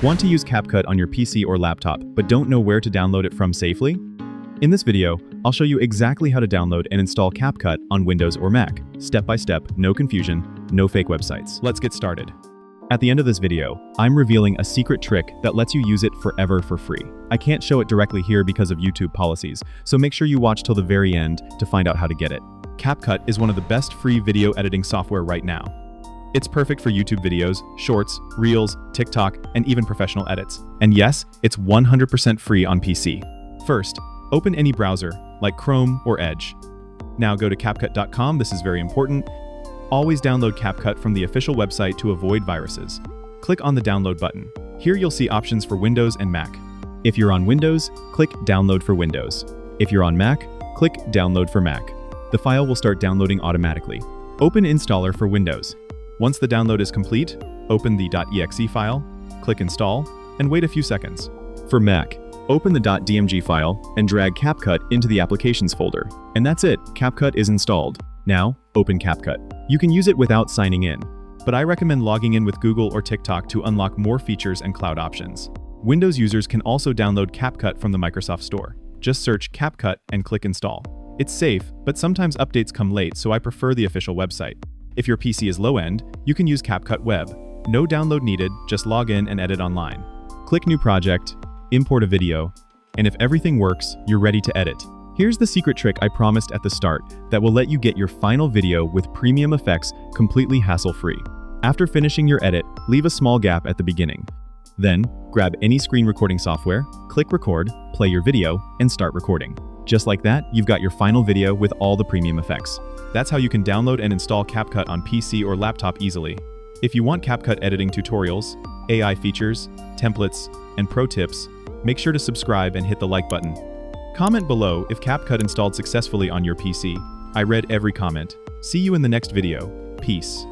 Want to use CapCut on your PC or laptop, but don't know where to download it from safely? In this video, I'll show you exactly how to download and install CapCut on Windows or Mac. Step by step, no confusion, no fake websites. Let's get started. At the end of this video, I'm revealing a secret trick that lets you use it forever for free. I can't show it directly here because of YouTube policies, so make sure you watch till the very end to find out how to get it. CapCut is one of the best free video editing software right now. It's perfect for YouTube videos, shorts, reels, TikTok, and even professional edits. And yes, it's 100% free on PC. First, open any browser, like Chrome or Edge. Now go to CapCut.com, this is very important. Always download CapCut from the official website to avoid viruses. Click on the download button. Here you'll see options for Windows and Mac. If you're on Windows, click Download for Windows. If you're on Mac, click Download for Mac. The file will start downloading automatically. Open Installer for Windows. Once the download is complete, open the .exe file, click Install, and wait a few seconds. For Mac, open the .dmg file and drag CapCut into the Applications folder. And that's it, CapCut is installed. Now, open CapCut. You can use it without signing in, but I recommend logging in with Google or TikTok to unlock more features and cloud options. Windows users can also download CapCut from the Microsoft Store. Just search CapCut and click Install. It's safe, but sometimes updates come late, so I prefer the official website. If your PC is low-end, you can use CapCut Web. No download needed, just log in and edit online. Click New Project, import a video, and if everything works, you're ready to edit. Here's the secret trick I promised at the start that will let you get your final video with premium effects completely hassle-free. After finishing your edit, leave a small gap at the beginning. Then, grab any screen recording software, click Record, play your video, and start recording. Just like that, you've got your final video with all the premium effects. That's how you can download and install CapCut on PC or laptop easily. If you want CapCut editing tutorials, AI features, templates, and pro tips, make sure to subscribe and hit the like button. Comment below if CapCut installed successfully on your PC. I read every comment. See you in the next video. Peace.